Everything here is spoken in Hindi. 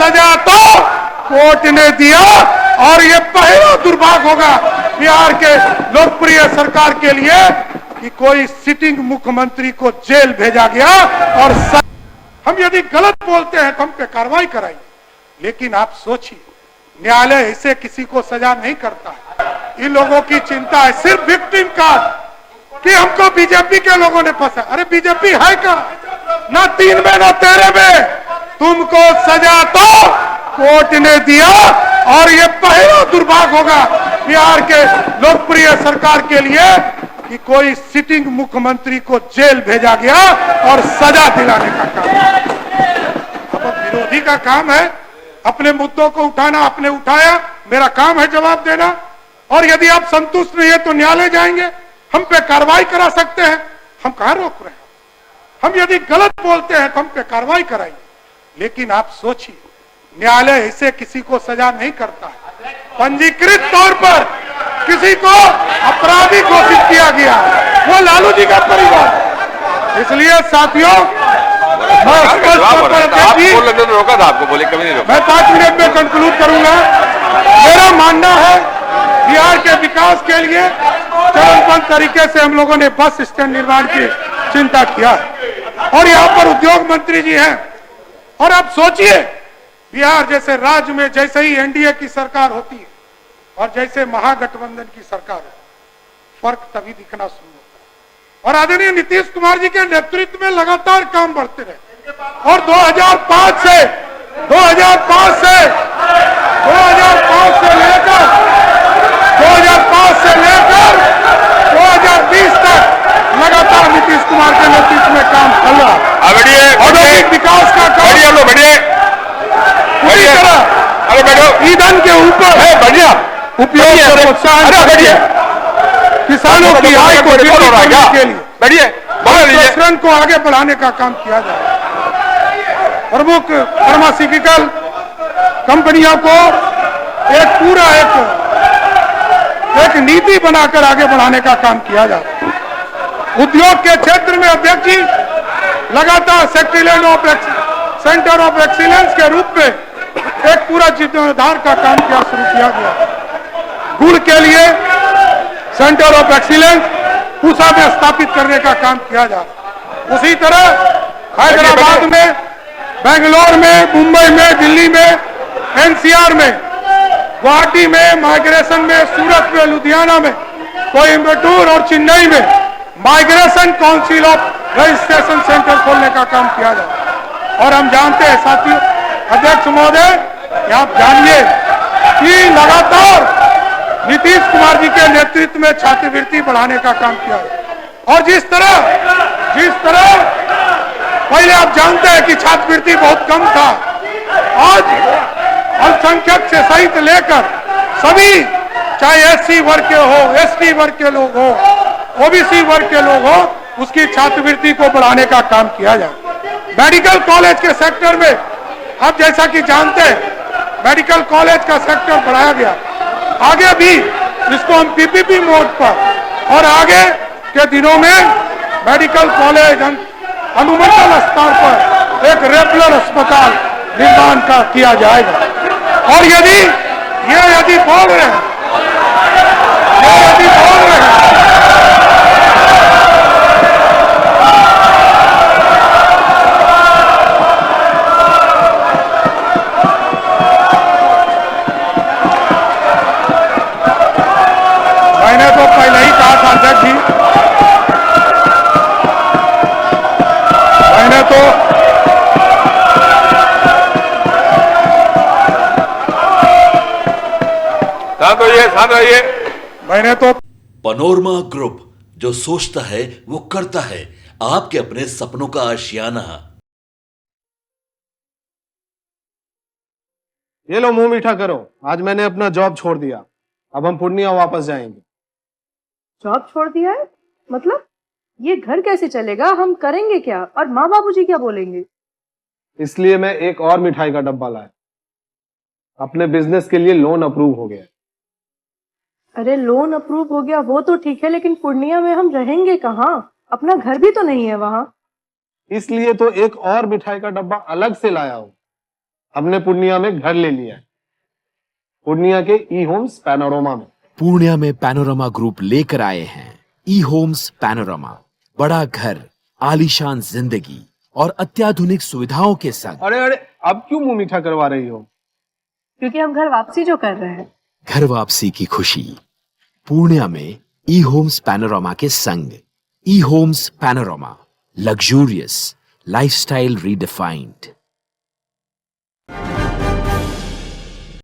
सजा तो कोर्ट ने दिया और ये पहला दुर्भाग्य होगा बिहार के लोकप्रिय सरकार के लिए कि कोई सिटिंग मुख्यमंत्री को जेल भेजा गया और हम यदि गलत बोलते हैं तो हम पे कार्रवाई कराएंगे। लेकिन आप सोचिए, न्यायालय ऐसे किसी को सजा नहीं करता है। इन लोगों की चिंता है सिर्फ विक्टिम का कि हमको बीजेपी के लोगों ने फंसा। अरे बीजेपी है क्या? ना 3 में ना 13 में तुमको सजा तो कोर्ट ने दिया और ये पहला दुर्भाग्य होगा बिहार के लोकप्रिय सरकार के लिए कि कोई सिटिंग मुख्यमंत्री को जेल भेजा गया और सजा दिलाने का काम। अब विरोधी का काम है अपने मुद्दों को उठाना। आपने उठाया, मेरा काम है जवाब देना। और यदि आप संतुष्ट नहीं है तो न्यायालय जाएंगे, हम पे कार्रवाई करा सकते हैं। हम कहां रोक रहे हैं? हम यदि गलत बोलते हैं तो हम पे कार्रवाई कराएंगे। लेकिन आप सोचिए, न्यायालय ऐसे किसी को सजा नहीं करता है। पंजीकृत तौर पर किसी को अपराधी घोषित किया गया, वो लालू जी का परिवार। इसलिए साथियों, रोका था आपको, बोले कभी नहीं रोका। मैं 5 मिनट में कंक्लूड करूंगा। मेरा मानना है बिहार के विकास के लिए चरणबद्ध तरीके से हम लोगों ने बस स्टैंड निर्माण की चिंता किया और यहाँ पर उद्योग मंत्री जी हैं। और आप सोचिए, बिहार जैसे राज्य में जैसे ही एनडीए की सरकार होती है और जैसे महागठबंधन की सरकार है, फर्क तभी दिखना शुरू होता है। और आदरणीय नीतीश कुमार जी के नेतृत्व में लगातार काम बढ़ते रहे और 2005 से लेकर 2020 तक लगातार नीतीश कुमार के नेतृत्व में काम चल रहा है। औद्योगिक विकास का काम पूरी तरह ईंधन के ऊपर है, बढ़िया उपयोग को प्रोत्साहन, किसानों की आय को बढ़ाने के लिए प्रसरण को आगे बढ़ाने का काम किया जाए। प्रमुख फार्मास्यूटिकल कंपनियों को एक पूरा एक नीति बनाकर आगे बढ़ाने का काम किया जाए। उद्योग के क्षेत्र में अध्यक्ष जी लगातार सेंटर ऑफ एक्सीलेंस के रूप में एक पूरा जीर्णोद्धार का काम शुरू किया गया। गुड़ के लिए सेंटर ऑफ एक्सीलेंस पूसा में स्थापित करने का काम किया जा रहा। उसी तरह हैदराबाद में, बेंगलोर में, मुंबई में, दिल्ली में, एनसीआर में, गुवाहाटी में, माइग्रेशन में, सूरत में, लुधियाना में, कोयम्बटूर और चेन्नई में migration council of registration centre खोलने का काम किया जा रहा। और हम जानते हैं साथियों, अध्यक्ष महोदय, आप जानिए कि लगातार नीतीश कुमार जी के नेतृत्व में छात्रवृत्ति बढ़ाने का काम किया और जिस तरह पहले आप जानते हैं कि छात्रवृत्ति बहुत कम था, आज अल्पसंख्यक से सहित लेकर सभी, चाहे एससी वर्ग के हो, एसटी वर्ग के लोग हो, ओबीसी वर्ग के लोग हो, उसकी छात्रवृत्ति को बढ़ाने का काम किया जाए। मेडिकल कॉलेज के सेक्टर में आप जैसा कि जानते हैं, मेडिकल कॉलेज का सेक्टर बढ़ाया गया। आगे भी इसको हम पीपीपी मोड पर और आगे के दिनों में मेडिकल कॉलेज अनुमंडल स्तर पर एक रेगुलर अस्पताल निर्माण का किया जाएगा। और यदि बोल रहे हैं मैंने तो पहले ही कहा था अध्यक्ष जी, मैंने तो साथ रहिए। मैंने तो पनोरमा ग्रुप, जो सोचता है वो करता है। आपके अपने सपनों का आशियाना। ये लो, मुंह मीठा करो। आज मैंने अपना जॉब छोड़ दिया, अब हम पूर्णिया वापस जाएंगे। जॉब छोड़ दिया है? मतलब ये घर कैसे चलेगा? हम करेंगे क्या? और माँ बाबूजी क्या बोलेंगे? इसलिए मैं एक और मिठाई का डब्बा लाया। अपने बिजनेस के लिए लोन अप्रूव हो गया। अरे लोन अप्रूव हो गया वो तो ठीक है, लेकिन पूर्णिया में हम रहेंगे कहाँ? अपना घर भी तो नहीं है वहाँ। इसलिए तो एक और मिठाई का डब्बा अलग से लाया हूँ। हमने पूर्णिया में घर ले लिया है, पूर्णिया के ई होम्स पैनोरमा में। पूर्णिया में पैनोरमा ग्रुप लेकर आए हैं ई होम्स पैनोरमा। बड़ा घर, आलीशान जिंदगी और अत्याधुनिक सुविधाओं के संग। अरे अरे, अब क्यों मुंह मीठा करवा रही हो? क्योंकि हम घर वापसी जो कर रहे हैं। घर वापसी की खुशी पूर्णिया में ई होम्स पैनोरमा के संग। E homes panorama, luxurious lifestyle redefined.